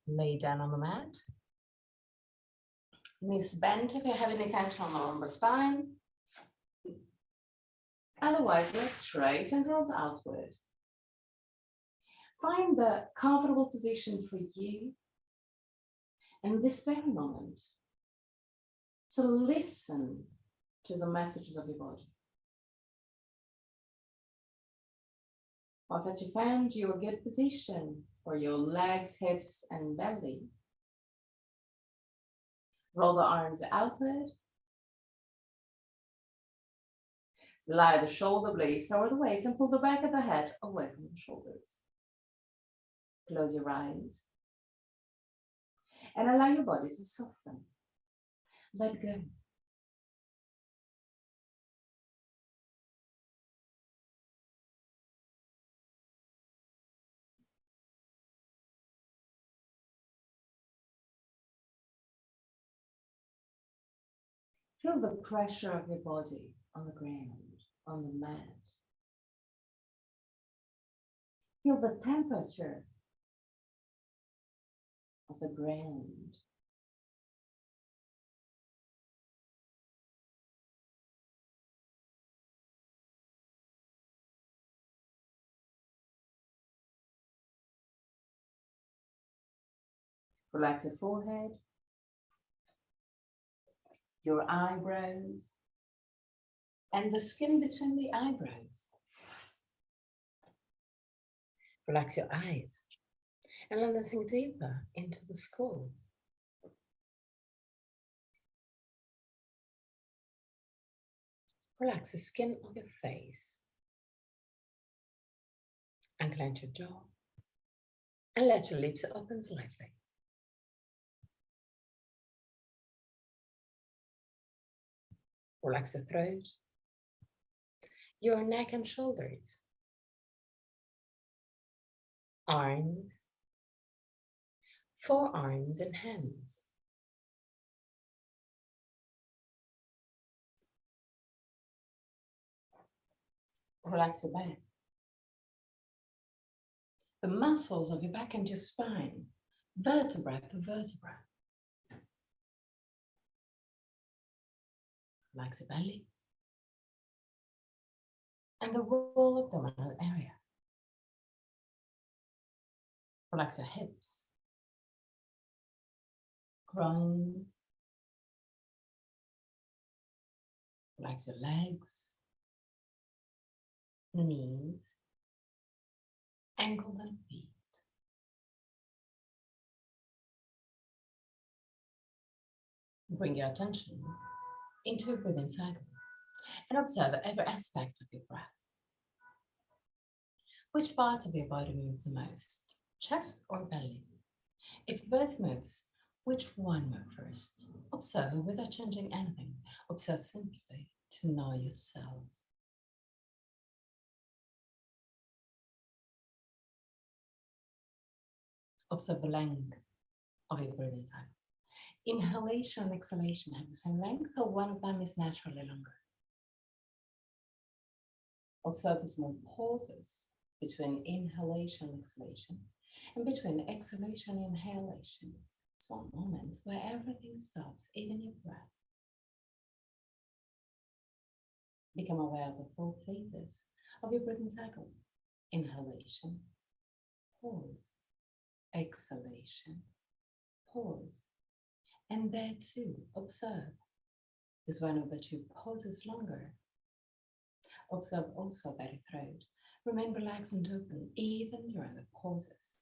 Lay down on the mat. Knees bent if you have any tension on the lumbar spine. Otherwise, legs straight and rolled outward. Find the comfortable position for you in this very moment to listen to the messages of your body. Once that you found your good position for your legs, hips, and belly, roll the arms outward. Slide the shoulder blades over the waist and pull the back of the head away from the shoulders. Close your eyes and allow your body to soften. Let go. Feel the pressure of your body on the ground, on the mat. Feel the temperature of the ground. Relax your forehead, your eyebrows, and the skin between the eyebrows. Relax your eyes and let them sink deeper into the skull. Relax the skin of your face and clench your jaw and let your lips open slightly. Relax the throat, your neck and shoulders, arms, forearms and hands. Relax your back. The muscles of your back and your spine, vertebra per vertebra. Relax your belly and the whole abdominal area. Relax your hips, groins. Relax your legs, knees, ankles and feet. Bring your attention into your breathing cycle and observe every aspect of your breath. Which part of your body moves the most, chest or belly? If both moves, which one moves first? Observe without changing anything. Observe simply to know yourself. Observe the length of your breathing cycle. Inhalation and exhalation have the same length, or one of them is naturally longer. Observe the small pauses between inhalation and exhalation, and between exhalation and inhalation. Small moments where everything stops, even your breath. Become aware of the 4 phases of your breathing cycle. Inhalation, pause, exhalation, pause. And there too, observe. Is one of the 2 pauses longer? Observe also that your throat. Remain relaxed and open even during the pauses.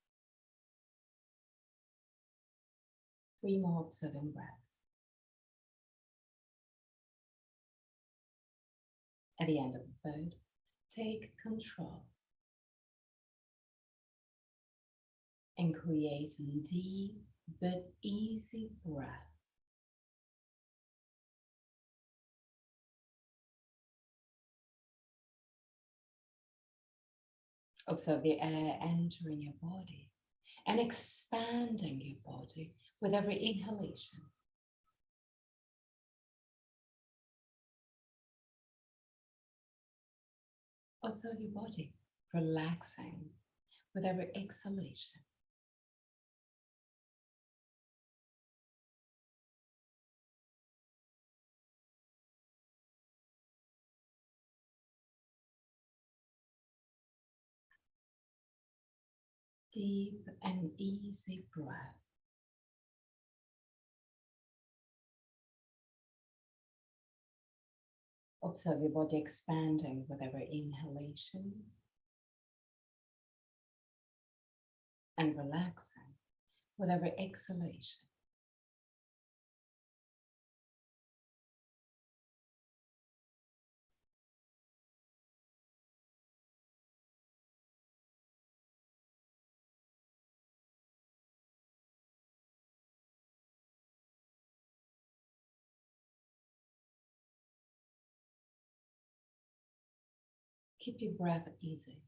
3 more observing breaths. At the end of the 3rd, take control and create a deep but easy breath. Observe the air entering your body and expanding your body with every inhalation. Observe your body relaxing with every exhalation. deep and easy breath. Observe your body expanding with every inhalation and relaxing with every exhalation. Keep your breath easy.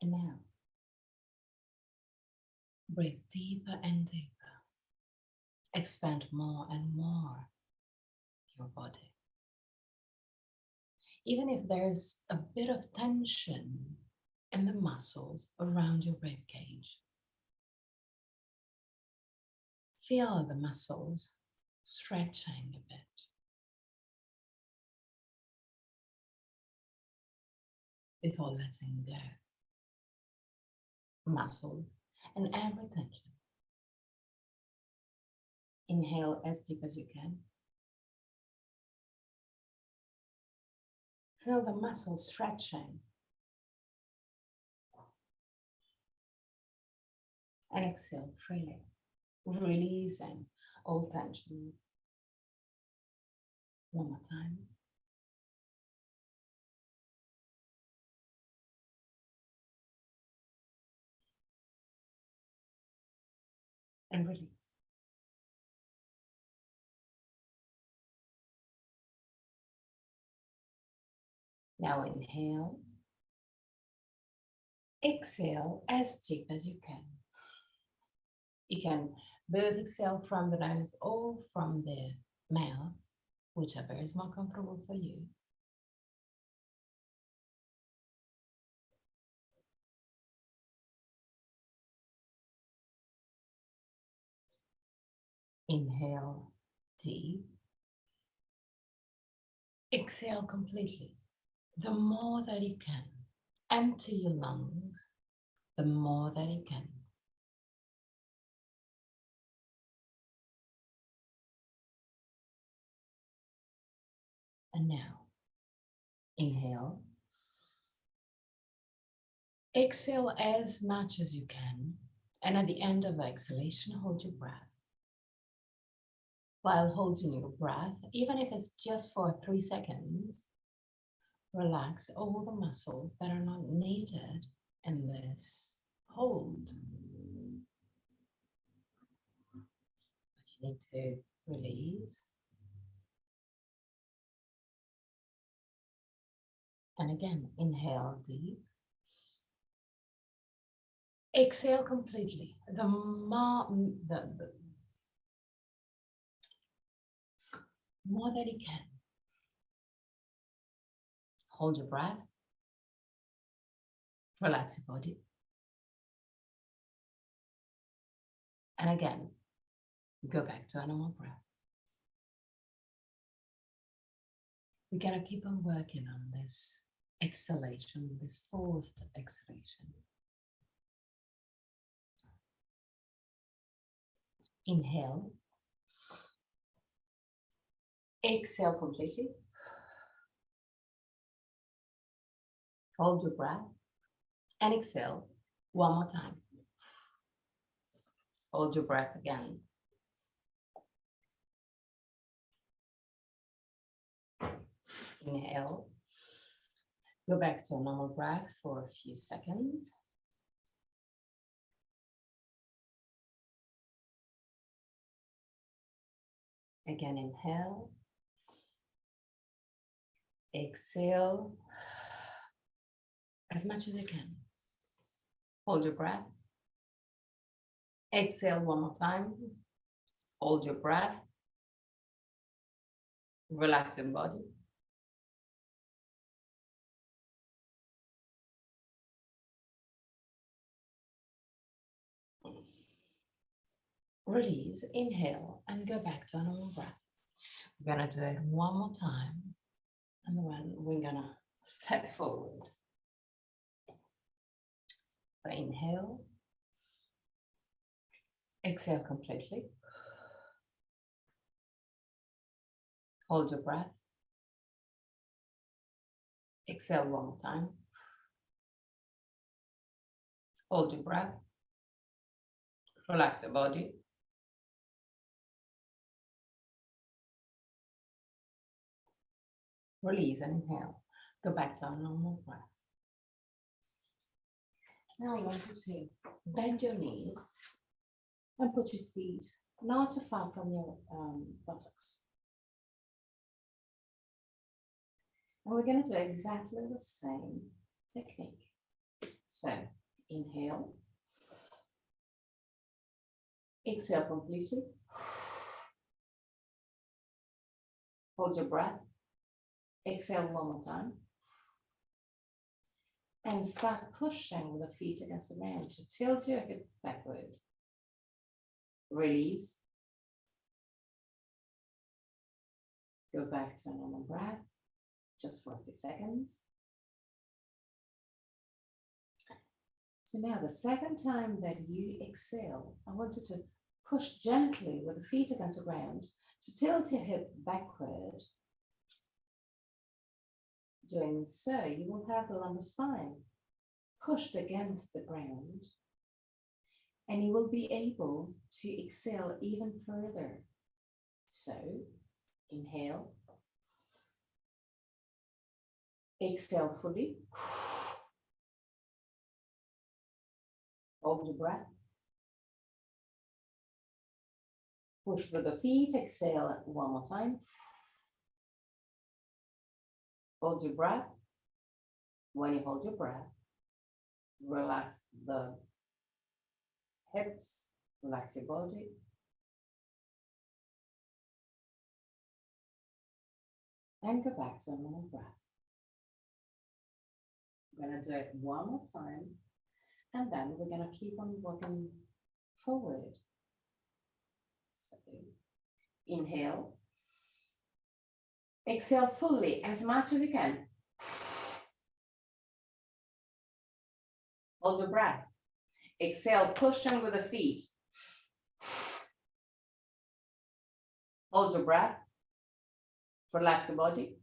And now, breathe deeper and deeper. Expand more and more your body. Even if there's a bit of tension in the muscles around your rib cage, feel the muscles stretching a bit. Before letting go. Muscles and every tension. Inhale as deep as you can. Feel the muscles stretching. And exhale freely, releasing all tensions. One more time. And release. Now inhale. Exhale as deep as you can. You can both exhale from the nose or from the mouth, whichever is more comfortable for you. Inhale deep. Exhale completely. The more that you can. Empty your lungs, the more that you can. And now, inhale. Exhale as much as you can. And at the end of the exhalation, hold your breath. While holding your breath, even if it's just for 3 seconds, relax all the muscles that are not needed in this hold. You need to release. And again, inhale deep. Exhale completely. The more that you can. Hold your breath. Relax your body. And again, go back to a normal breath. We gotta keep on working on this exhalation, this forced exhalation. Inhale. Exhale completely. Hold your breath and exhale one more time. Hold your breath again. Inhale. Go back to a normal breath for a few seconds. Again, inhale. Exhale as much as you can. Hold your breath. Exhale one more time. Hold your breath. Relax your body. release, inhale, and go back to a normal breath. We're gonna do it one more time, and then we're gonna step forward. So inhale, exhale completely. Hold your breath. Exhale one more time. Hold your breath. Relax your body. Release and inhale. Go back to our normal breath. Now I want you to bend your knees and put your feet not too far from your buttocks. And we're going to do exactly the same technique. So inhale, exhale completely, hold your breath, exhale one more time, and start pushing with the feet against the ground to tilt your hip backward. Release. Go back to a normal breath, just for a few seconds. So now the second time that you exhale, I want you to push gently with the feet against the ground to tilt your hip backward. Doing so, you will have the lumbar spine pushed against the ground, and you will be able to exhale even further. So, inhale, exhale fully, hold your breath, push with the feet, exhale one more time, hold your breath. When you hold your breath, relax the hips, relax your body. And go back to a normal breath. We're going to do it one more time, and then we're going to keep on walking forward. So inhale, exhale fully as much as you can. Hold your breath. Exhale, pushing with the feet. Hold your breath. Relax your body.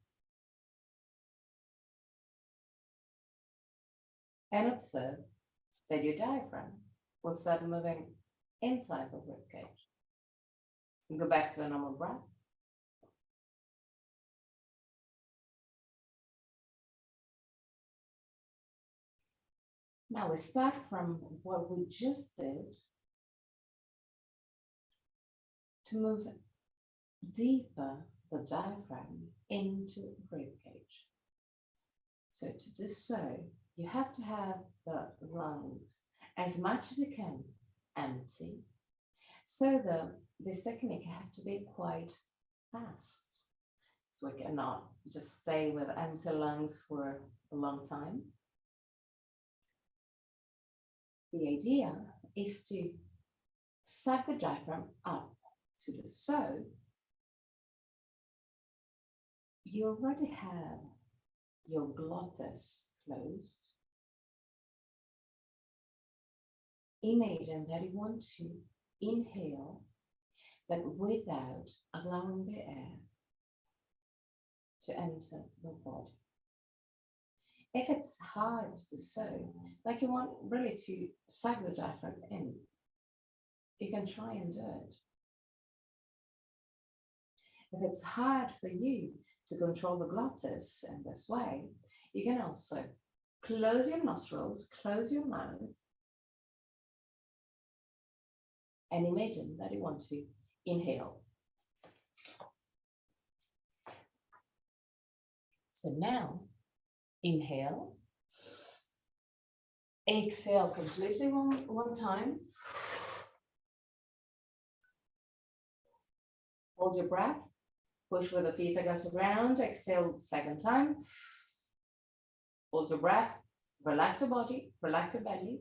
And observe that your diaphragm will start moving inside the ribcage. Go back to a normal breath. Now we start from what we just did to move deeper the diaphragm into the ribcage. So to do so, you have to have the lungs as much as you can empty. So this technique has to be quite fast. So we cannot just stay with empty lungs for a long time. The idea is to suck the diaphragm up. To do so, you already have your glottis closed. Imagine that you want to inhale, but without allowing the air to enter the body. If it's hard to do so, like you want really to suck the diaphragm in, you can try and do it. If it's hard for you to control the glottis in this way, you can also close your nostrils, close your mouth, and imagine that you want to inhale. So now, inhale, exhale completely one time. Hold your breath, push with the feet against the ground, exhale the second time. Hold your breath, relax your body, relax your belly,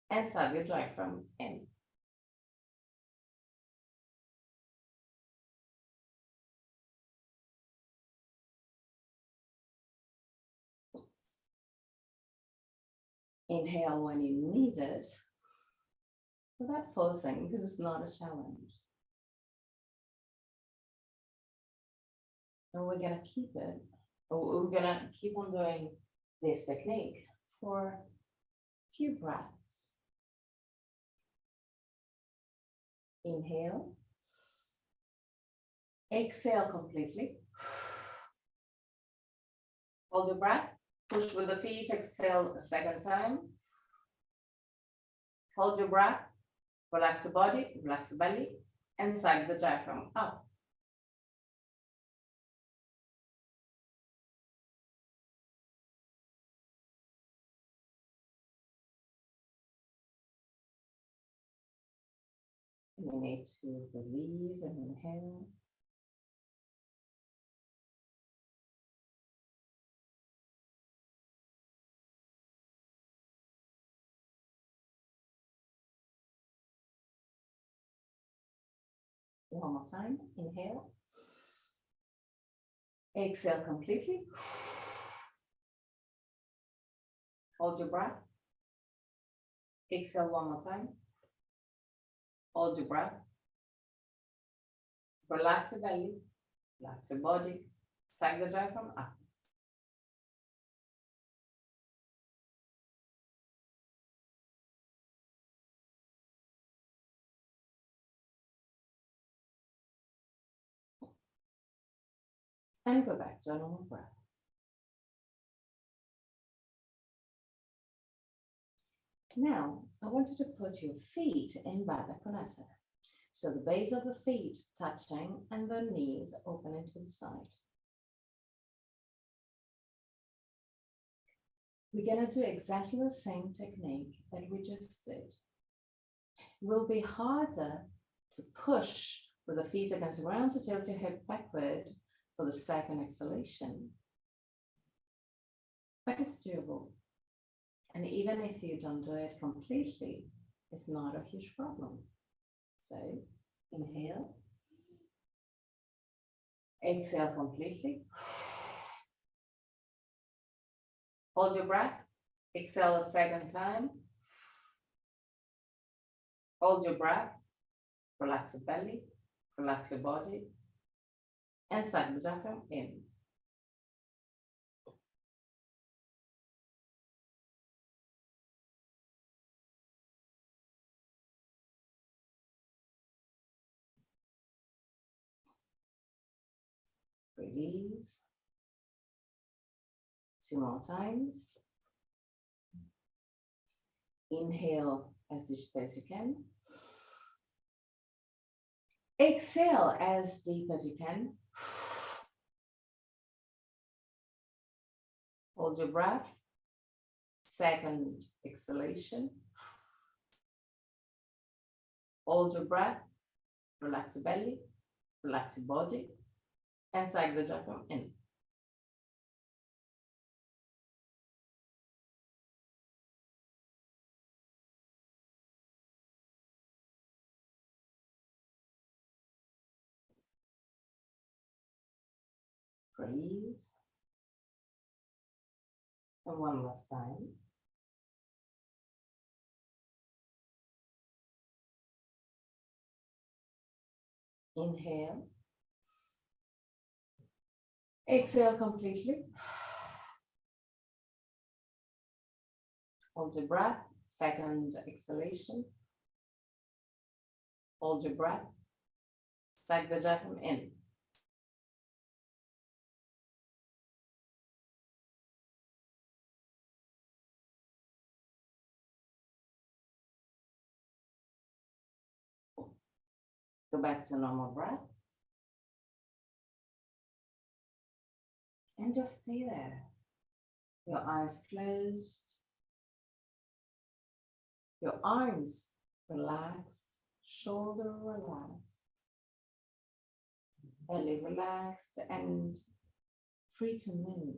and suck your diaphragm in. Inhale when you need it, without forcing, because it's not a challenge. And we're gonna keep it, or we're gonna keep on doing this technique for a few breaths. Inhale. Exhale completely. Hold your breath. Push with the feet. Exhale a second time. Hold your breath. Relax the body, relax the belly, and sag the diaphragm up. We need to release and inhale. One more time. Inhale. Exhale completely. Hold your breath. Exhale one more time. Hold your breath. Relax your belly. Relax your body. Sag the diaphragm up. And go back to a normal breath. Now, I want you to put your feet in Baddha Konasana. So the base of the feet touching and the knees opening to the side. We're going to do exactly the same technique that we just did. It will be harder to push with the feet against the ground to tilt your hip backward for the second exhalation. But it's doable. And even if you don't do it completely, it's not a huge problem. So inhale. Exhale completely. Hold your breath. Exhale a second time. Hold your breath. Relax your belly. Relax your body. And sag the diaphragm in. Release. 2 more times. Inhale as deep as you can. Exhale as deep as you can. Hold your breath. Second exhalation. Hold your breath. Relax your belly. Relax your body. And sag the diaphragm in. Breathe. And one last time. Inhale. Exhale completely. Hold your breath. Second exhalation. Hold your breath. Sag the diaphragm in. Go back to normal breath. And just stay there. Your eyes closed. Your arms relaxed. Shoulder relaxed. Belly relaxed and free to move.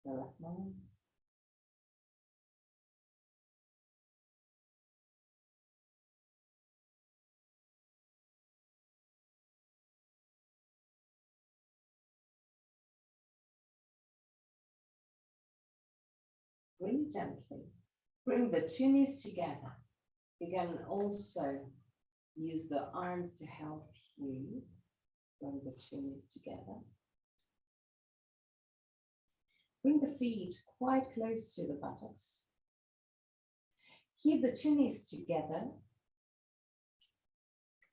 The last moments. Breathe gently. Bring the two knees together. You can also use the arms to help you bring the two knees together. Bring the feet quite close to the buttocks. Keep the two knees together.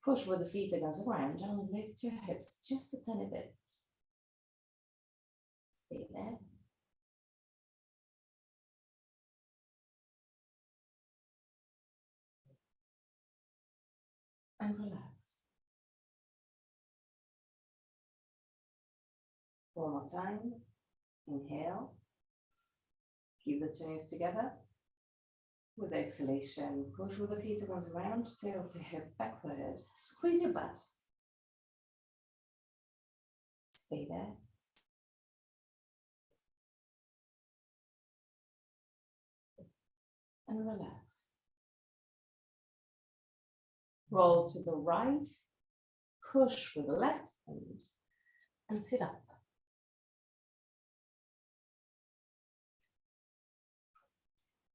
Push with the feet against the ground and lift your hips just a tiny bit. Stay there. And relax. One more time. Inhale. Keep the two knees together. With exhalation, push with the feet against the ground, tail to hip backward. Squeeze your butt. Stay there. And relax. Roll to the right, push with the left hand, and sit up.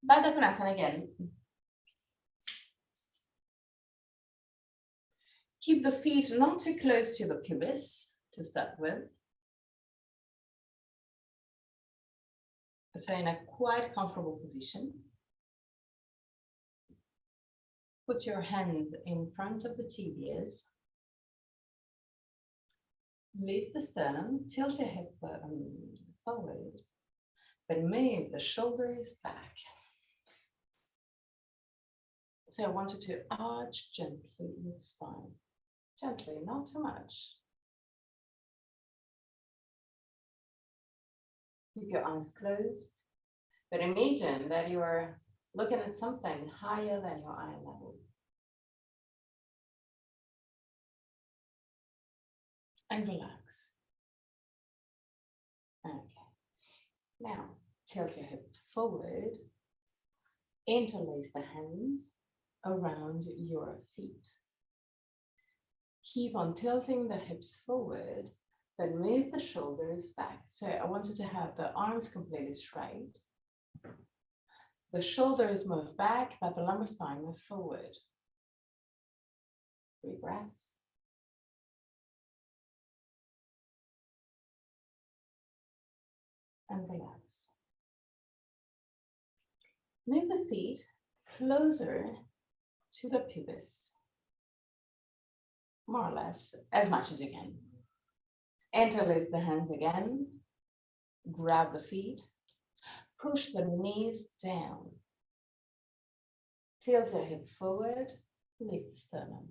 Baddha Konasana again. Keep the feet not too close to the pubis to start with. So in a quite comfortable position. Put your hands in front of the tibias. Lift the sternum, tilt your hip forward, but move the shoulders back. So I want you to arch gently your spine. Gently, not too much. Keep your eyes closed, but imagine that you are looking at something higher than your eye level. And relax. Okay. Now, tilt your hip forward. Interlace the hands around your feet. Keep on tilting the hips forward, but move the shoulders back. So I want you to have the arms completely straight. The shoulders move back, but the lumbar spine move forward. 3 breaths. And relax. Move the feet closer to the pubis. More or less, as much as you can. Interlace the hands again. Grab the feet. Push the knees down. Tilt your hip forward. Lift the sternum.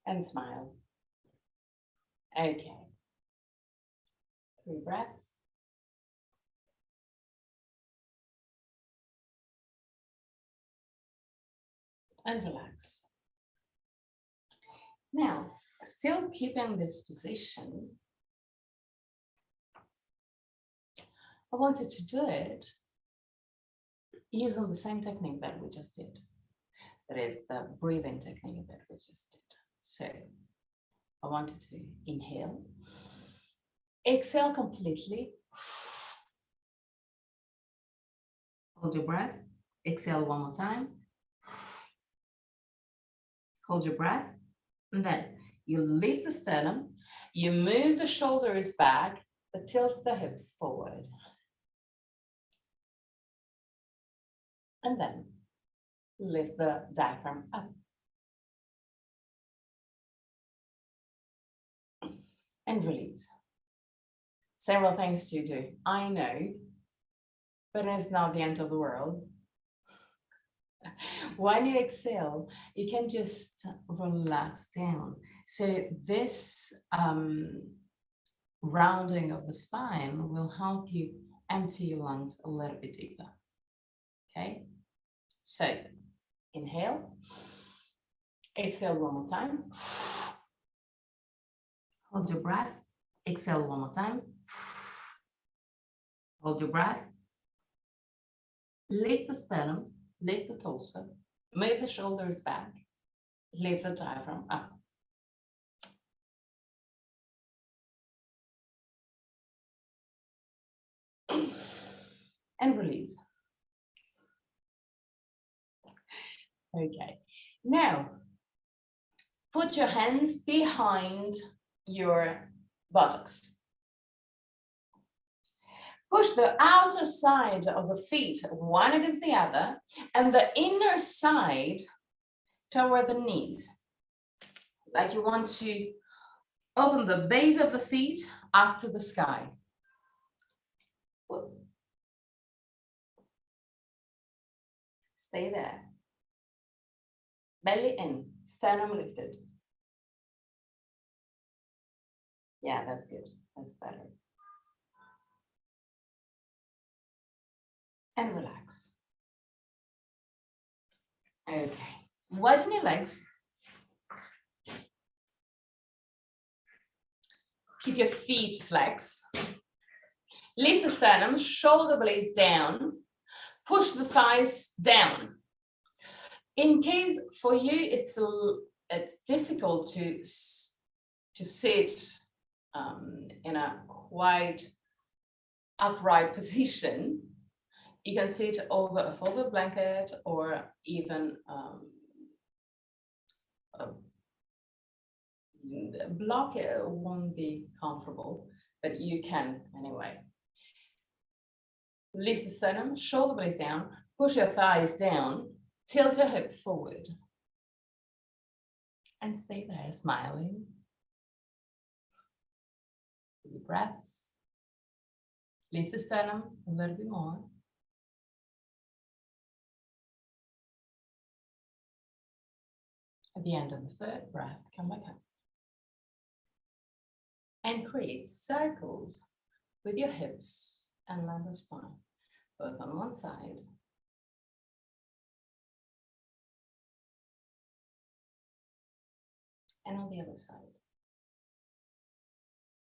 And smile. Okay. 3 breaths. And relax. Now, still keeping this position, I wanted to do it using the same technique that we just did. That is the breathing technique that we just did. So I wanted to inhale, exhale completely. Hold your breath, exhale one more time. Hold your breath, and then you lift the sternum, you move the shoulders back, but tilt the hips forward. And then lift the diaphragm up. And release. Several things to do, I know, but it's not the end of the world. When you exhale, you can just relax down. So this rounding of the spine will help you empty your lungs a little bit deeper. Okay, so inhale, exhale one more time. Hold your breath, exhale one more time. Hold your breath. Lift the sternum, lift the torso, move the shoulders back, lift the diaphragm up. and release. Okay, now put your hands behind your buttocks. Push the outer side of the feet one against the other and the inner side toward the knees. Like you want to open the base of the feet up to the sky. Stay there. Belly in, sternum lifted. Yeah, that's good. That's better. And relax. Okay, widen your legs. Keep your feet flexed. Lift the sternum, shoulder blades down. Push the thighs down. In case for you it's difficult to sit in a quite upright position, you can sit over a folded blanket or even block. It won't be comfortable, but you can anyway. Lift the sternum, shoulder blades down, push your thighs down, tilt your hip forward. And stay there, smiling. Deep breaths. Lift the sternum a little bit more. At the end of the third breath, come back up. And create circles with your hips and lumbar spine, both on one side and on the other side.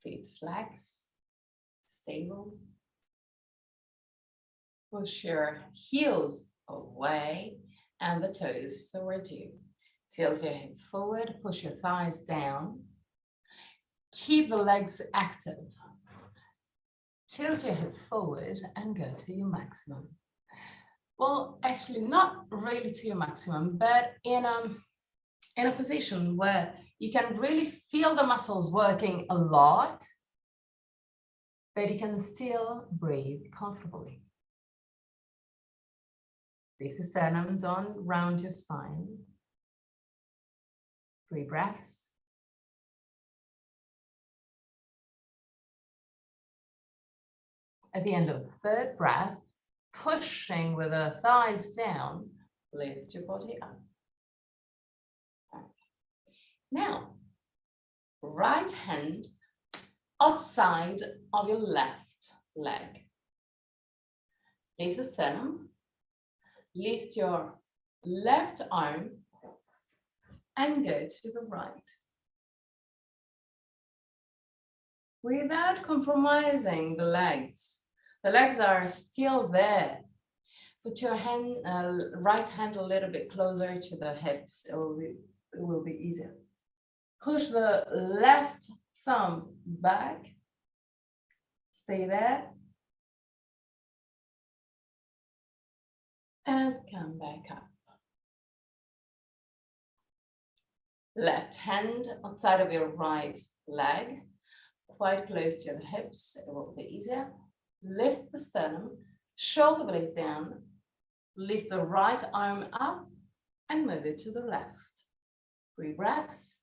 Feet flex, stable. Push your heels away and the toes toward you. Tilt your hip forward, push your thighs down. Keep the legs active. Tilt your hip forward and go to your maximum. Well, actually not really to your maximum, but in a position where you can really feel the muscles working a lot, but you can still breathe comfortably. Lift the sternum, don't round your spine. 3 breaths. At the end of the third breath, pushing with the thighs down, lift your body up. Now, right hand outside of your left leg. Lift the sternum, lift your left arm and go to the right. Without compromising the legs. The legs are still there. Put your hand, right hand a little bit closer to the hips. It will be easier. Push the left thumb back. Stay there. And come back up. Left hand outside of your right leg, quite close to the hips. It will be easier. Lift the sternum, shoulder blades down, lift the right arm up and move it to the left. 3 breaths.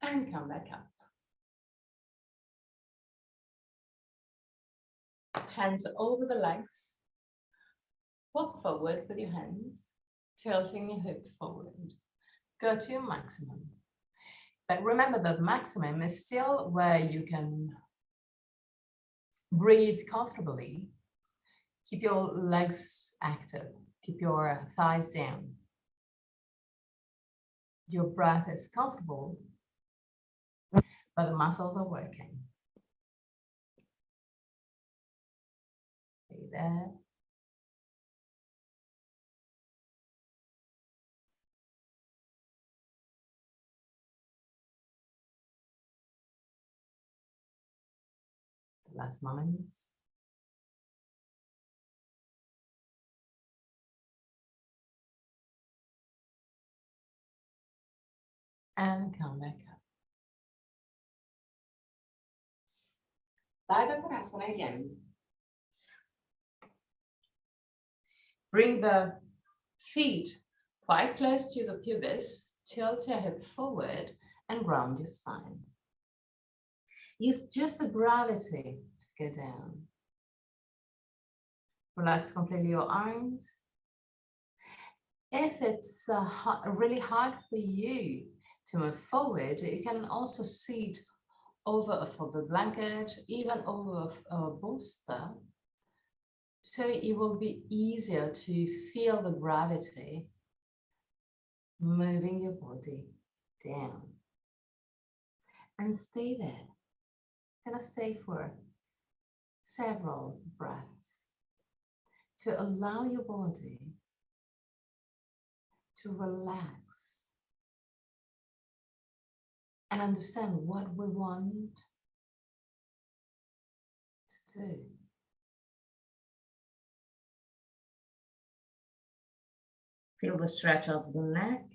And come back up. Hands over the legs. Walk forward with your hands, tilting your hip forward. Go to your maximum. But remember that maximum is still where you can breathe comfortably. Keep your legs active. Keep your thighs down. Your breath is comfortable, but the muscles are working. Stay there. Last moments. And come back up. Baddha Konasana again. Bring the feet quite close to the pubis, tilt your hip forward and ground your spine. Use just the gravity to go down. Relax completely your arms. If it's really hard for you to move forward, you can also sit over a folded blanket, even over a bolster. So it will be easier to feel the gravity moving your body down. And stay there. Gonna stay for several breaths to allow your body to relax and understand what we want to do. Feel the stretch of the neck,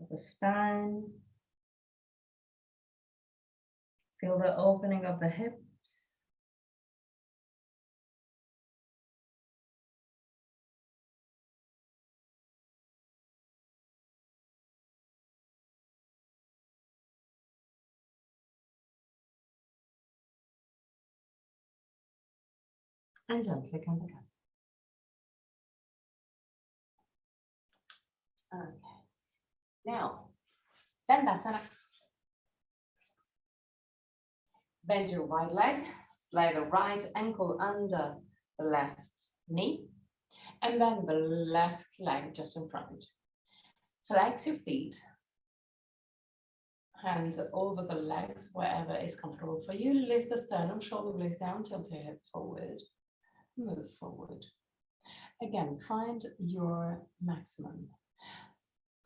of the spine. Feel the opening of the hips. And gently come back up. Okay. Now, Dandasana. Bend your right leg, slide the right ankle under the left knee, and then the left leg just in front. Flex your feet, hands over the legs, wherever is comfortable for you. Lift the sternum, shoulder blades down, tilt your hip forward, move forward. Again, find your maximum.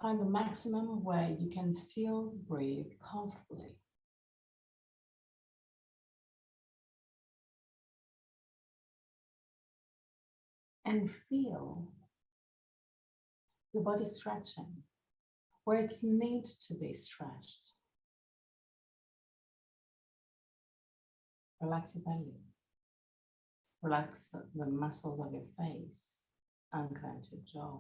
Find the maximum where you can still breathe comfortably. And feel your body stretching where it's need to be stretched. Relax your belly. Relax the muscles of your face. Unclench your jaw.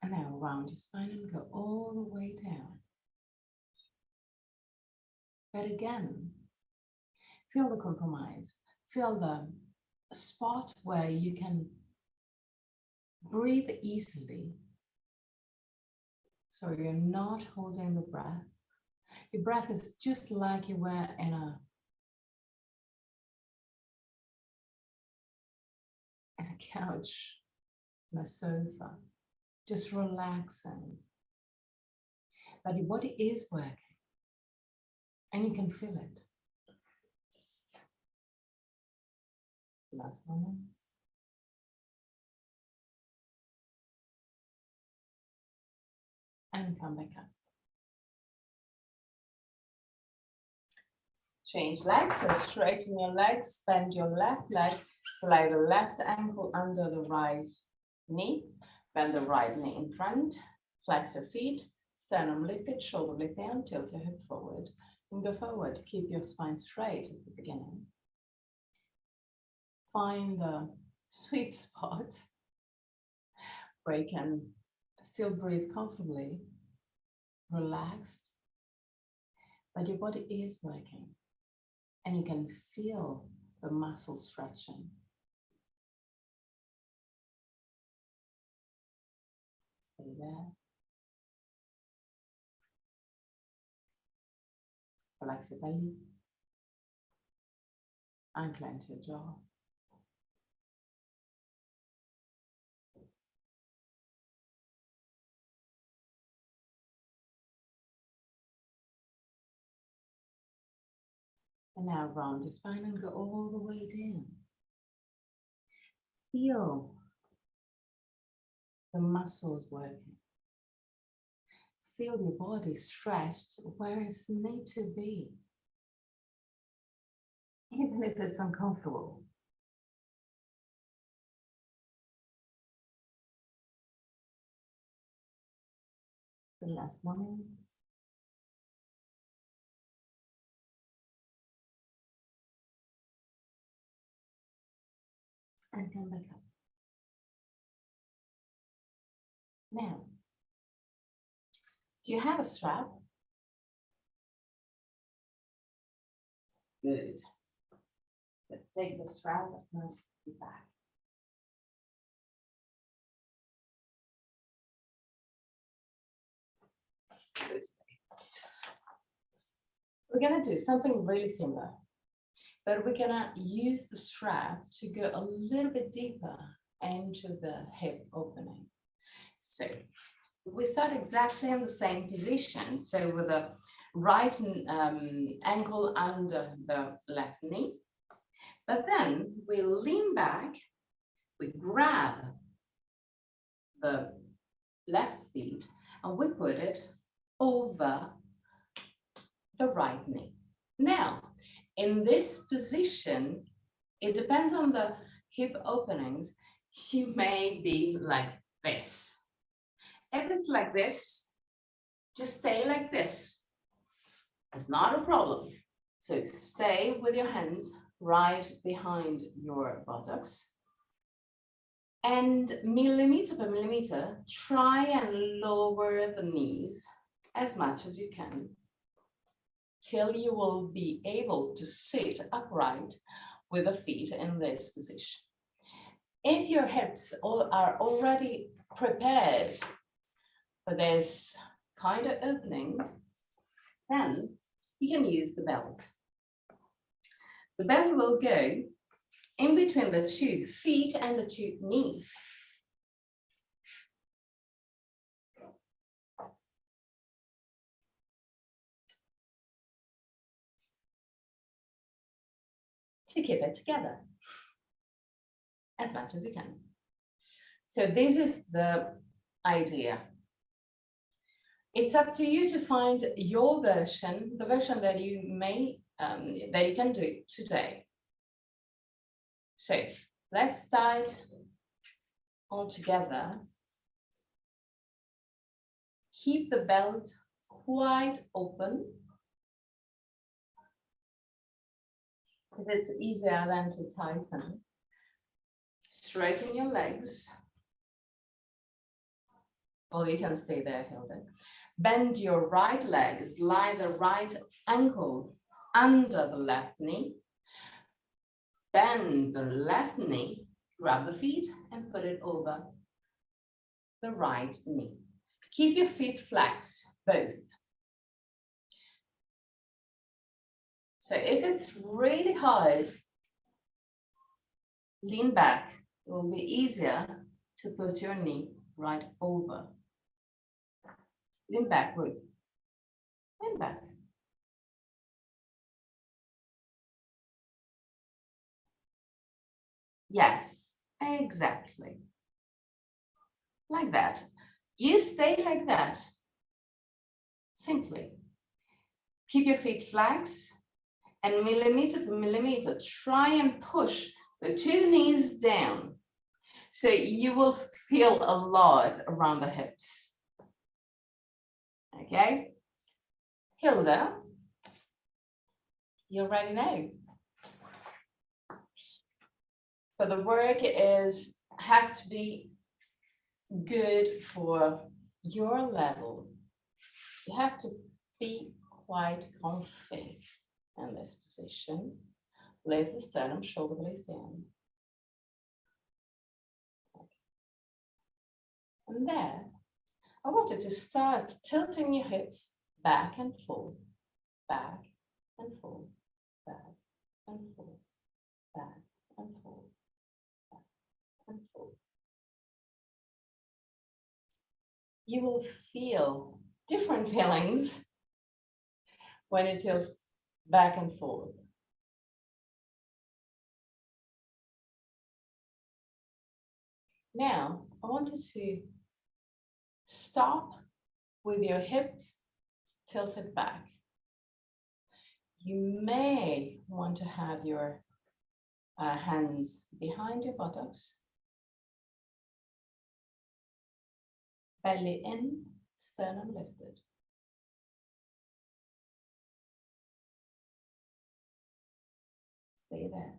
And now round your spine and go all the way down. But again, feel the compromise. Feel the spot where you can breathe easily. So you're not holding the breath. Your breath is just like you were in a couch, on a sofa, just relaxing. But your body is working and you can feel it. Last moments. And come back up. Change legs, so straighten your legs, bend your left leg, slide the left ankle under the right knee, bend the right knee in front, flex your feet, sternum lifted, shoulder blades down, tilt your hip forward, and go forward. Keep your spine straight at the beginning. Find the sweet spot where you can still breathe comfortably, relaxed, but your body is working. And you can feel the muscles stretching. Stay there. Relax your belly. Unclench your jaw. And now round your spine and go all the way down. Feel the muscles working. Feel your body stretched where it's meant to be. Even if it's uncomfortable. The last moments. And come back up. Now, do you have a strap? Good. But take the strap and be back. Good. We're gonna do something really similar, but we're gonna use the strap to go a little bit deeper into the hip opening. So we start exactly in the same position. So with the right ankle under the left knee, but then we lean back, we grab the left feet and we put it over the right knee. Now, in this position, it depends on the hip openings. You may be like this. If it's like this, just stay like this. It's not a problem. So stay with your hands right behind your buttocks. And millimeter per millimeter, try and lower the knees as much as you can till you will be able to sit upright with the feet in this position. If your hips are already prepared for this kind of opening, then you can use the belt. The belt will go in between the two feet and the two knees. To keep it together as much as you can. So this is the idea. It's up to you to find your version, the version that you may, that you can do today. So let's start all together. Keep the belt quite open, because it's easier than to tighten. Straighten your legs. Well, you can stay there, Hilda. Bend your right leg, slide the right ankle under the left knee. Bend the left knee, grab the feet and put it over the right knee. Keep your feet flex, both. So if it's really hard, lean back. It will be easier to put your knee right over. Lean backwards. Lean back. Yes, exactly. Like that. You stay like that. Simply. Keep your feet flex and millimeter per millimeter, try and push the two knees down. So you will feel a lot around the hips. Okay? Hilda, you already know. So the work have to be good for your level. You have to be quite comfy in this position. Lift the sternum, shoulder blades down. And there, I wanted to start tilting your hips back and forth, back and forth, back and forth, back and forth, back and forth. You will feel different feelings when you tilt back and forth. Now, I wanted to stop with your hips tilted back. You may want to have your hands behind your buttocks, belly in, sternum lifted. Stay there.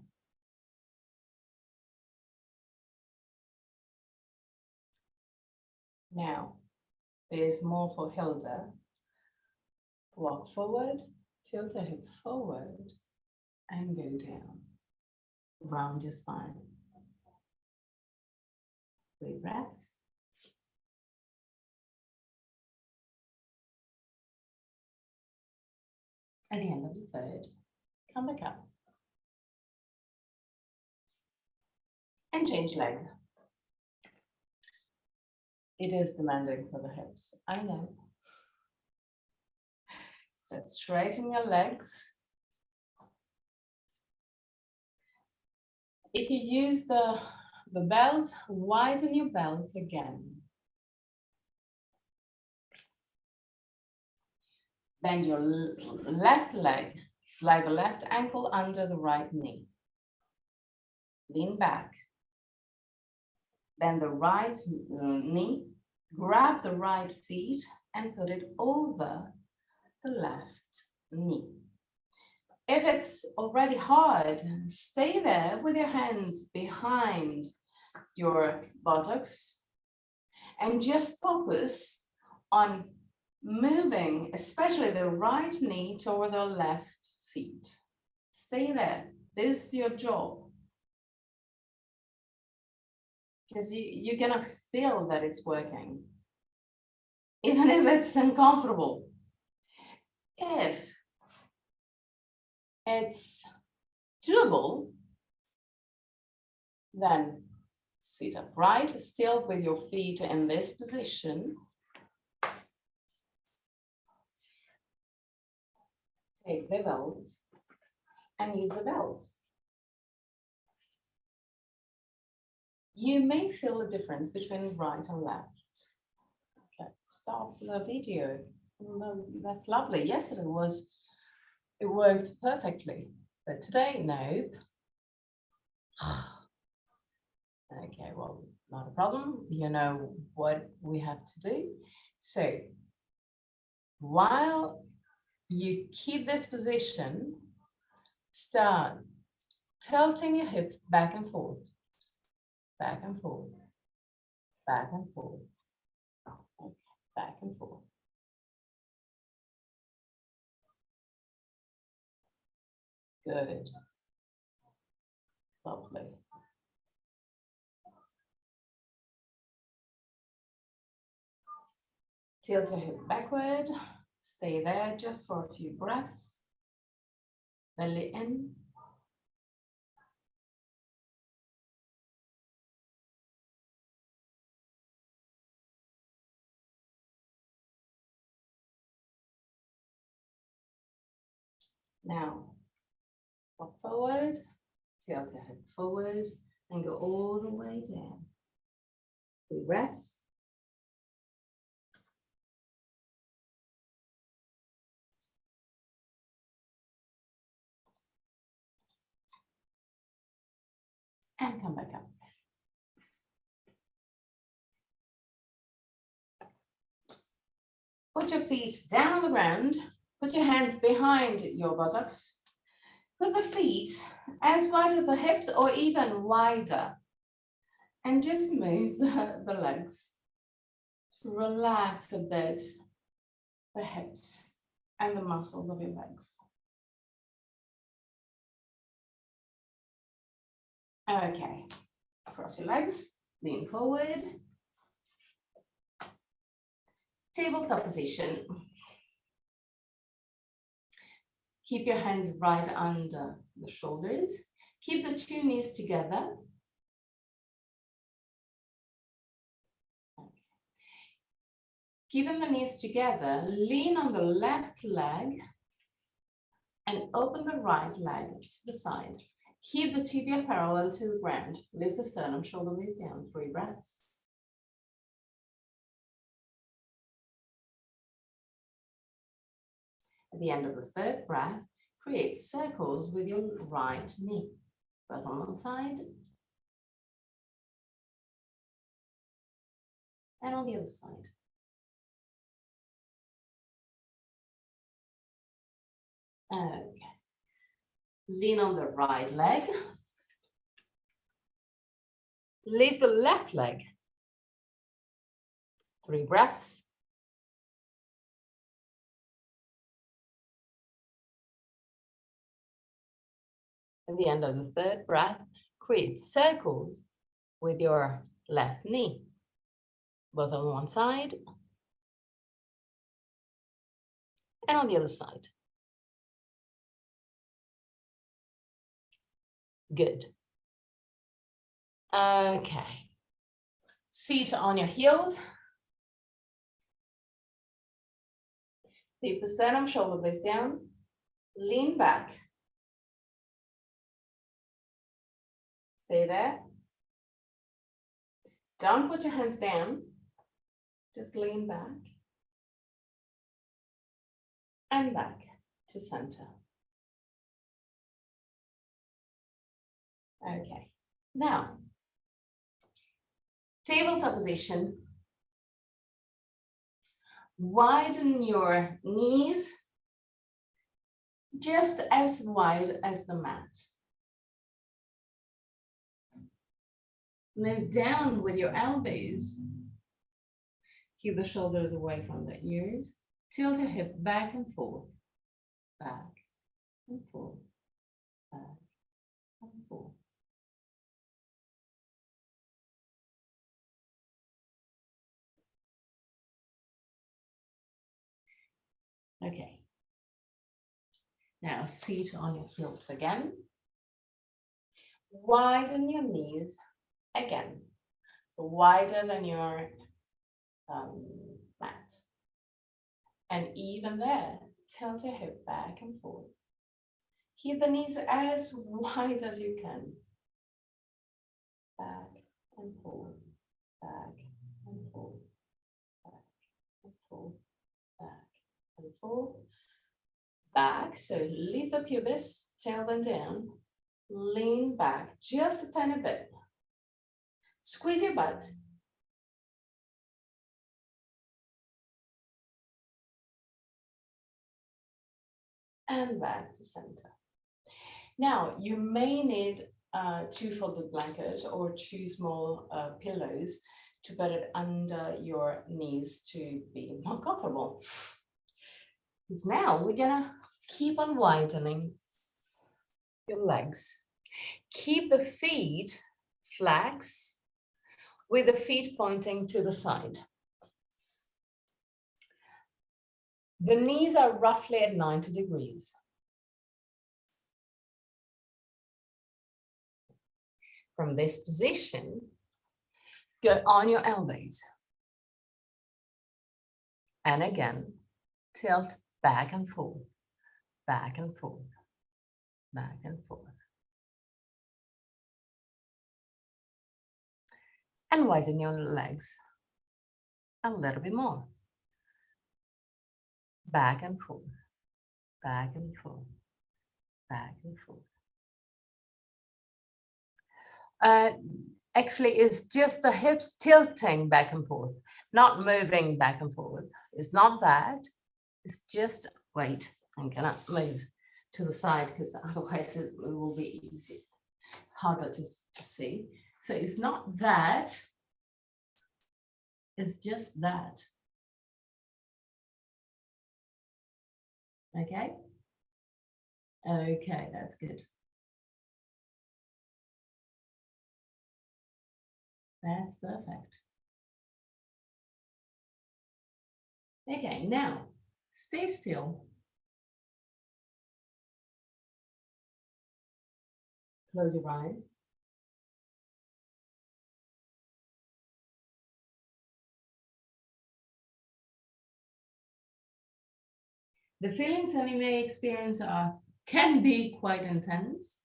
Now, there's more for Hilda. Walk forward, tilt a hip forward, and go down. Round your spine. 3 breaths. At the end of the third, come back up. And change leg. It is demanding for the hips, I know. So straighten your legs. If you use the belt, widen your belt again. Bend your left leg, slide the left ankle under the right knee. Lean back. Bend the right knee, grab the right feet and put it over the left knee. If it's already hard, stay there with your hands behind your buttocks and just focus on moving, especially the right knee toward the left feet. Stay there. This is your job. Because you're gonna feel that it's working, even if it's uncomfortable. If it's doable, then sit upright, still with your feet in this position. Take the belt and use the belt. You may feel a difference between right and left. Okay, stop the video. No, that's lovely. Yesterday it worked perfectly, but today, nope. Okay, well, not a problem. You know what we have to do. So while you keep this position, start tilting your hip back and forth, back and forth, back and forth, okay, back and forth. Good. Lovely. Tilt your hip backward. Stay there just for a few breaths. Belly in. Now, walk forward, tilt your head forward, and go all the way down. 3 breaths. And come back up. Put your feet down on the ground. Put your hands behind your buttocks. Put the feet as wide as the hips or even wider. And just move the legs to relax a bit the hips and the muscles of your legs. Okay, cross your legs, lean forward. Tabletop position. Keep your hands right under the shoulders. Keep the 2 knees together. Keeping the knees together, lean on the left leg and open the right leg to the side. Keep the tibia parallel to the ground. Lift the sternum, shoulder blades down, 3 breaths. At the end of the 3rd breath, create circles with your right knee, both on one side and on the other side. Okay. Lean on the right leg. Lift the left leg. 3 breaths. At the end of the 3rd breath, create circles with your left knee, both on one side and on the other side. Good. Okay. Seat on your heels. Leave the sternum, shoulder blades down. Lean back. Stay there. Don't put your hands down. Just lean back. And back to center. Okay. Now, tabletop position. Widen your knees just as wide as the mat. Move down with your elbows. Keep the shoulders away from the ears. Tilt your hip back and forth. Back and forth. Back and forth. Okay. Now seat on your heels again. Widen your knees again. Wider than your mat. And even there, tilt your hip back and forth. Keep the knees as wide as you can. Back and forth, back and forth, back and forth, back and forth. Back, so leave the pubis, tailbone down, lean back just a tiny bit. Squeeze your butt. And back to center. Now, you may need 2 folded blankets or 2 small pillows to put it under your knees to be more comfortable. Because now we're gonna keep on widening your legs. Keep the feet flex with the feet pointing to the side. The knees are roughly at 90 degrees. From this position, go on your elbows. And again, tilt back and forth, back and forth, back and forth. And widen your legs a little bit more. Back and forth, back and forth, back and forth. Actually, it's just the hips tilting back and forth, not moving back and forth. It's not that. It's just, wait, I'm gonna move to the side because otherwise it will be easy, harder to see. So it's not that, it's just that. Okay? Okay, that's good. That's perfect. Okay, now stay still. Close your eyes. The feelings that you may experience can be quite intense.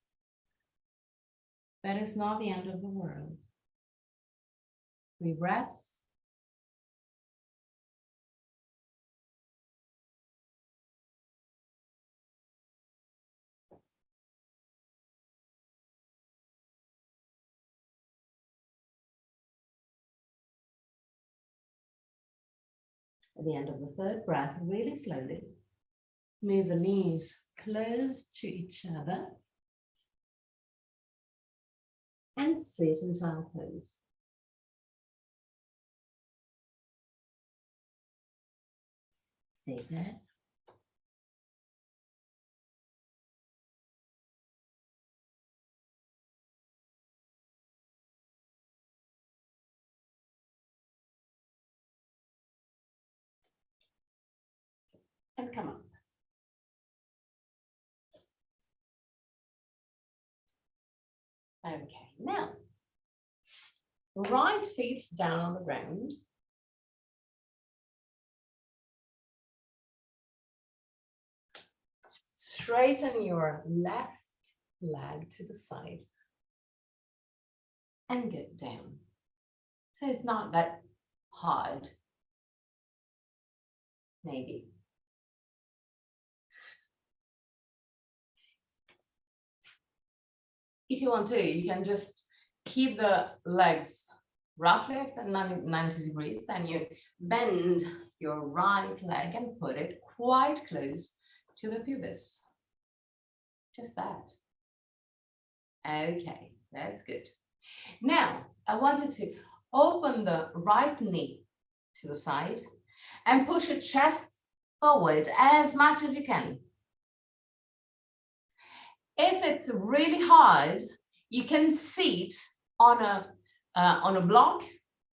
but it's not the end of the world. 3 breaths. At the end of the 3rd breath, really slowly, move the knees close to each other and sit in child pose. Stay there. And come up. Okay, now, right feet down on the ground. Straighten your left leg to the side and get down. So it's not that hard, maybe. If you want to, you can just keep the legs roughly at 90 degrees, then you bend your right leg and put it quite close to the pubis. Just that. Okay, that's good. Now, I wanted to open the right knee to the side and push your chest forward as much as you can. If it's really hard, you can sit on a block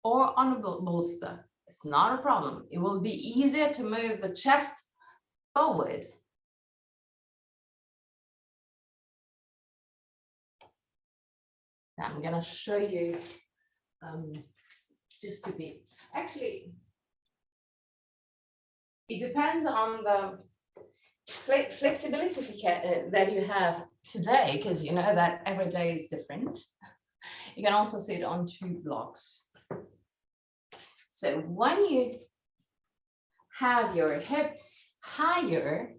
or on a bolster. It's not a problem. It will be easier to move the chest forward. Now I'm going to show you just to be, actually, it depends on the flexibility that you have today, because you know that every day is different. You can also sit on 2 blocks. So when you have your hips higher,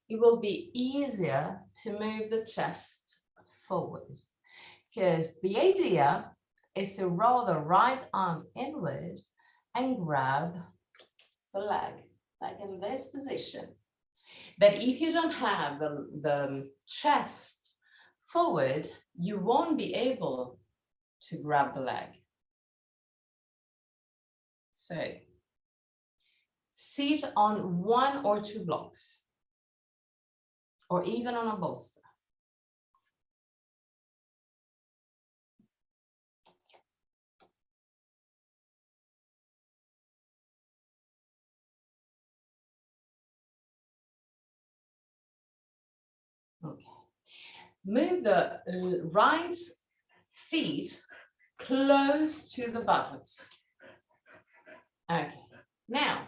it will be easier to move the chest forward, because the idea is to roll the right arm inward and grab the leg, like in this position. But if you don't have the chest forward, you won't be able to grab the leg. So sit on 1 or 2 blocks, or even on a bolster. Okay. Move the right feet close to the buttocks. Okay. Now,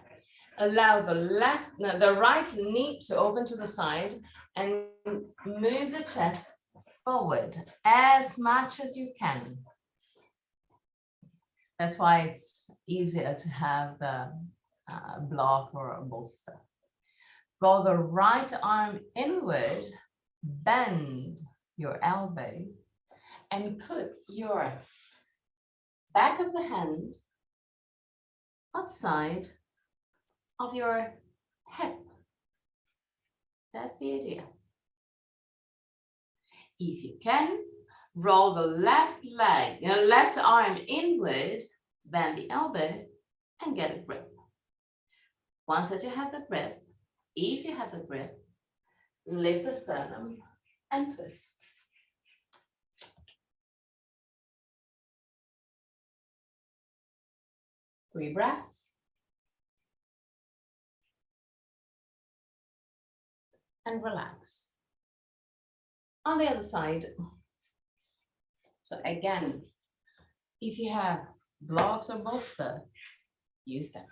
allow the right knee to open to the side and move the chest forward as much as you can. That's why it's easier to have the block or a bolster. Roll the right arm inward, bend your elbow, and put your back of the hand outside of your hip. That's the idea. If you can, roll the left arm inward, bend the elbow, and get a grip. Once that you have the grip, if you have the grip, lift the sternum and twist. Three breaths. And relax. On the other side. So again, if you have blocks or bolster, use them.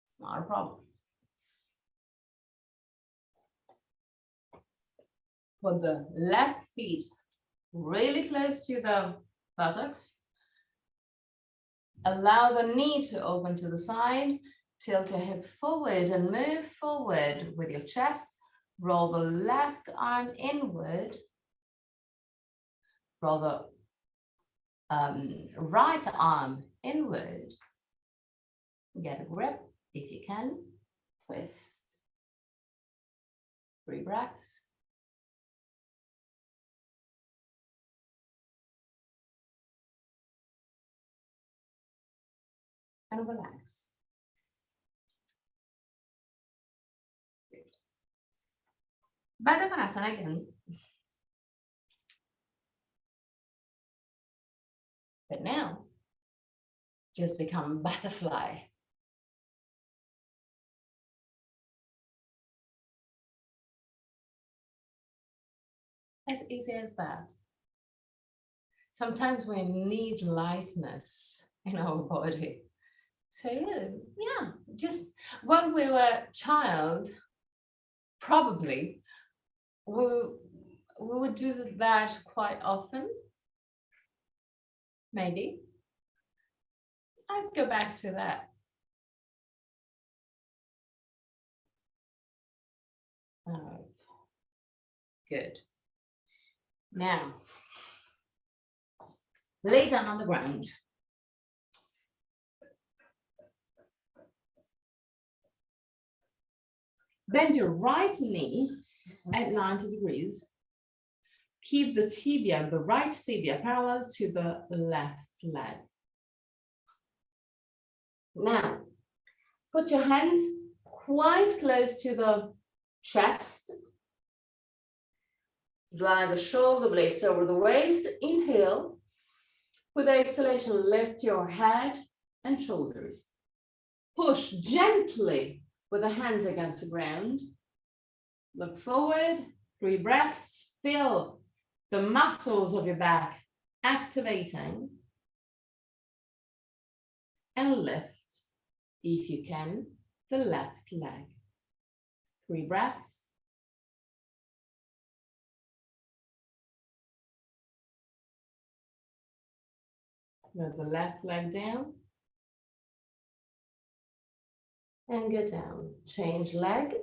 It's not a problem. Put the left feet really close to the buttocks. Allow the knee to open to the side. Tilt your hip forward and move forward with your chest. Roll the left arm inward. Roll the right arm inward. Get a grip if you can. Twist. 3 breaths. And relax. Baddha Konasana again. But now, just become butterfly. As easy as that. Sometimes we need lightness in our body. So yeah, just when we were a child, probably we would do that quite often. Maybe. Let's go back to that. Good. Now, lay down on the ground. Bend your right knee at 90 degrees. Keep the tibia, the right tibia, parallel to the left leg. Now, put your hands quite close to the chest. Slide the shoulder blades over the waist. Inhale. With the exhalation, lift your head and shoulders. Push gently with the hands against the ground. Look forward. 3 breaths. Feel the muscles of your back activating. And lift, if you can, the left leg. 3 breaths. Move the left leg down. And go down. Change leg.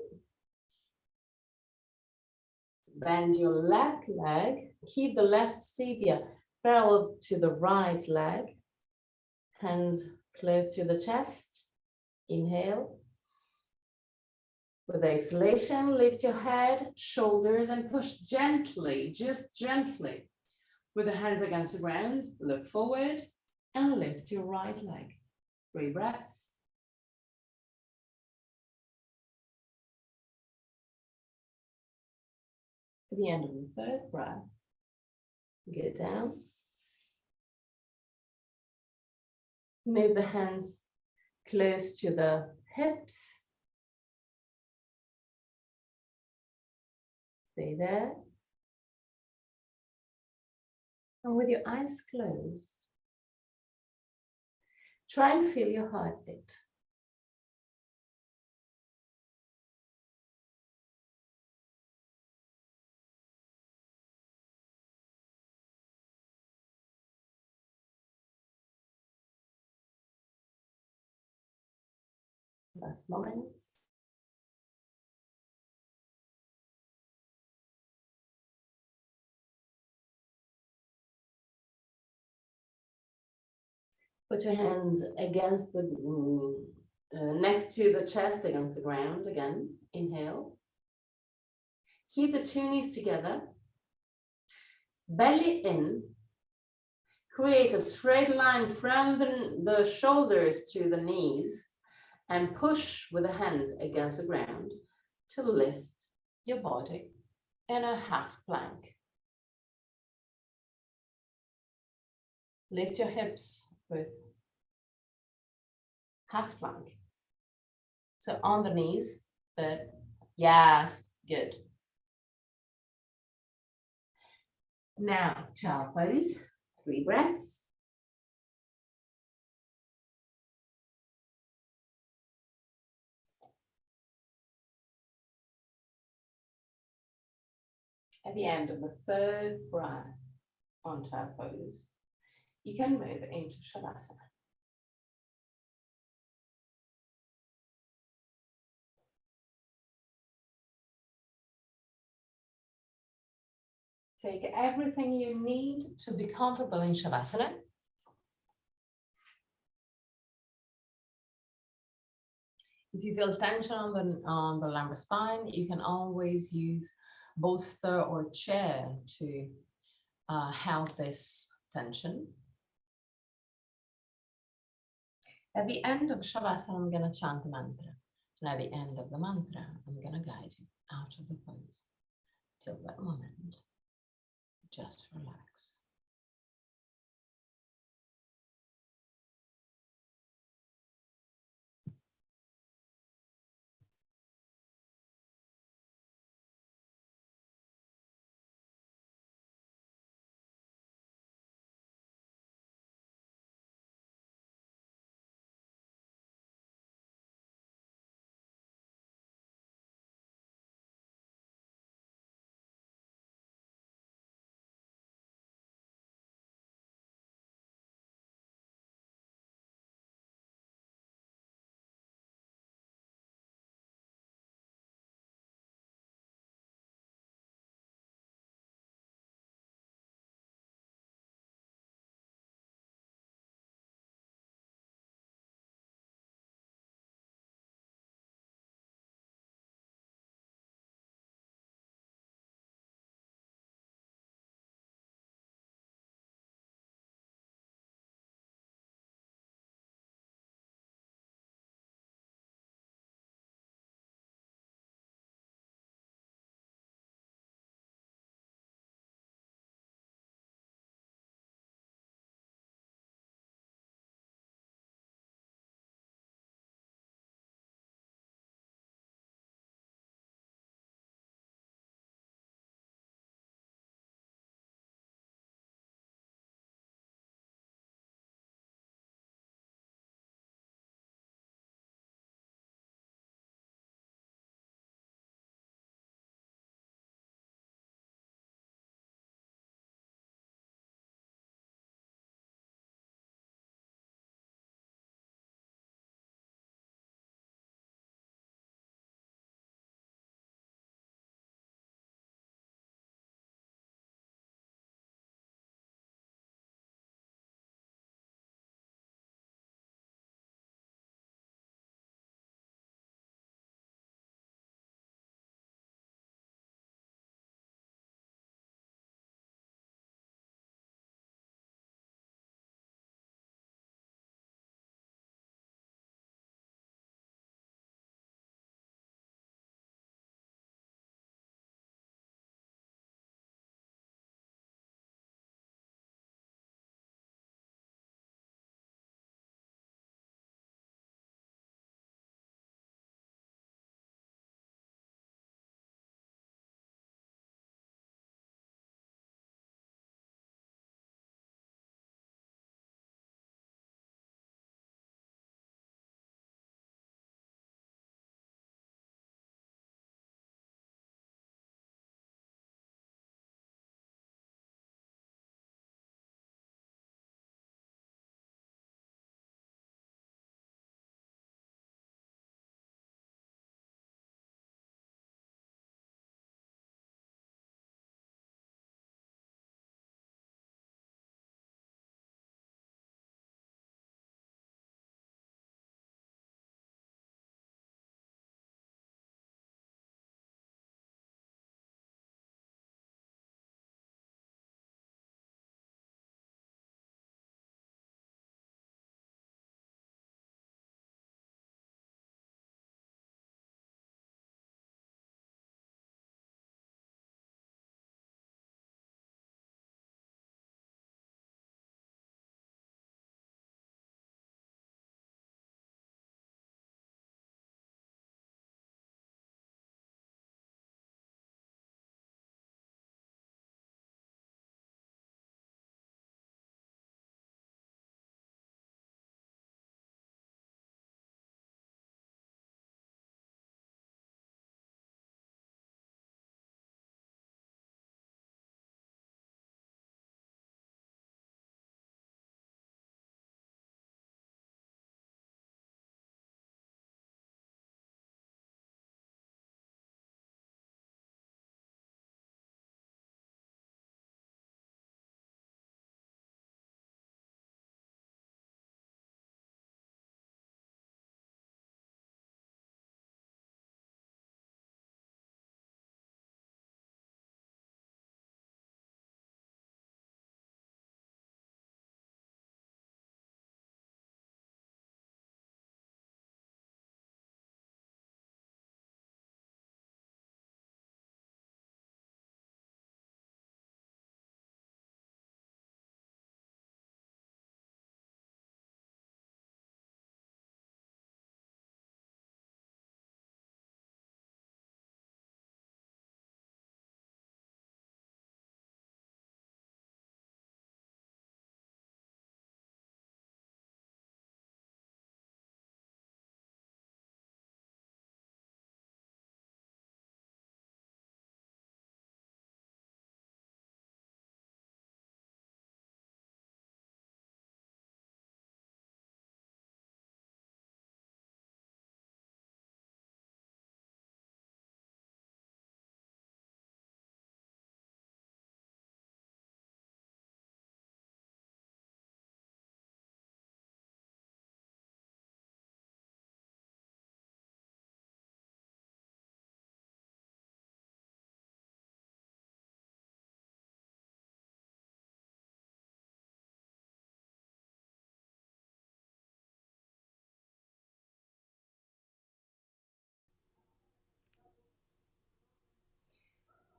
Bend your left leg. Keep the left tibia parallel to the right leg. Hands close to the chest. Inhale. With the exhalation, lift your head, shoulders, and push gently, just gently. With the hands against the ground, look forward and lift your right leg. 3 breaths. At the end of the 3rd breath, get down. Move the hands close to the hips. Stay there. And with your eyes closed, try and feel your heartbeat. Last moments. Put your hands against the, next to the chest, against the ground again. Inhale. Keep the 2 knees together. Belly in. Create a straight line from the shoulders to the knees and push with the hands against the ground to lift your body in a half plank. Lift your hips with half plank. So on the knees, but yes, good. Now, child pose, 3 breaths. At the end of the 3rd breath, onto our pose, you can move into Shavasana. Take everything you need to be comfortable in Shavasana. If you feel tension on the lumbar spine, you can always use bolster or chair to help this tension. At the end of Shavasana, I'm going to chant the mantra. And at the end of the mantra, I'm going to guide you out of the pose. Till that moment, just relax.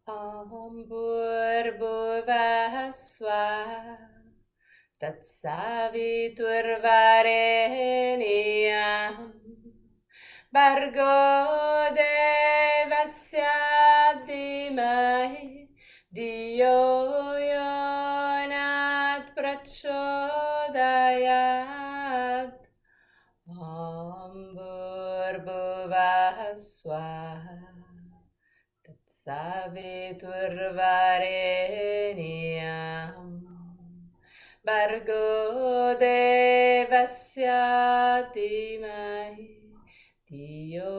Om Bhurбhuvah Svah Tatsaviturvarenyam Bhargo Devasya Dhimahi Diyo Yonat Prachodayat Om Bhurбhuvah Svah Saviturvarenyam Bhargo Devasya Dhimahi Diyo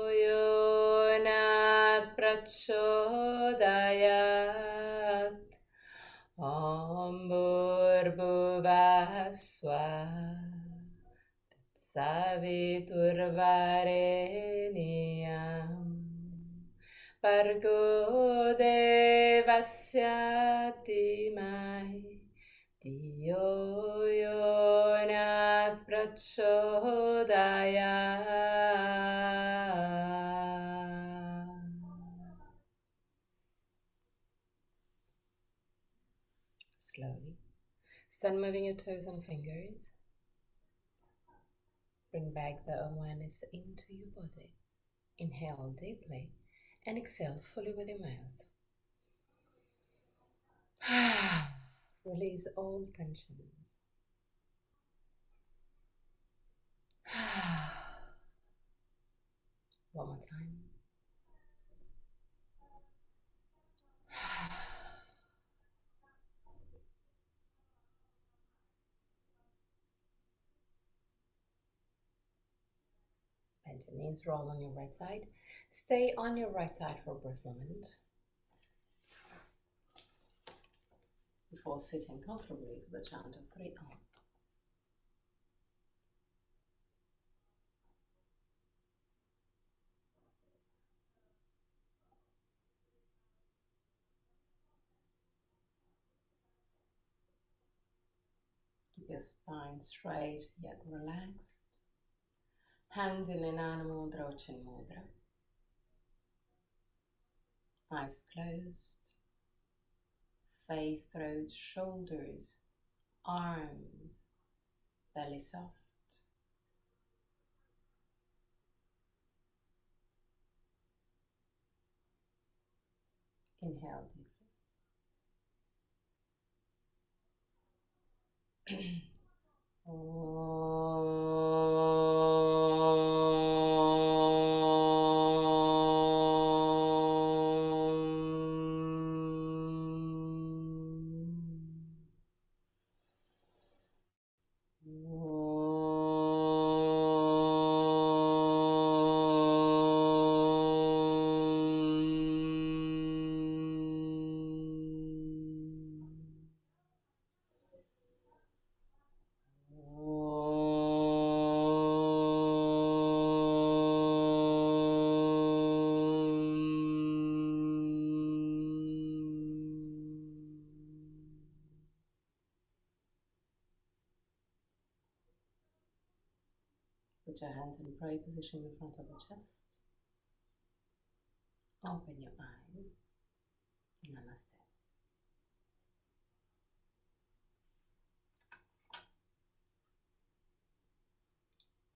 Yonat Prachodayat Om Bhurбhuvah Svah Saviturvarenyam Bhargo Devasya Dhimahi Diyo Yonat Prachodayat. Slowly. Start moving your toes and fingers. Bring back the awareness into your body. Inhale deeply and exhale fully with your mouth. Release all tensions. One more time. Bend your knees, roll on your right side. Stay on your right side for a brief moment before sitting comfortably for the chant of 3 Om. Keep your spine straight yet relaxed. Hands in Enana Mudra or Chin Mudra. Eyes closed. Face, throat, shoulders, arms, belly soft. Inhale deeply. Put your hands in prayer position in front of the chest. Open your eyes. Namaste.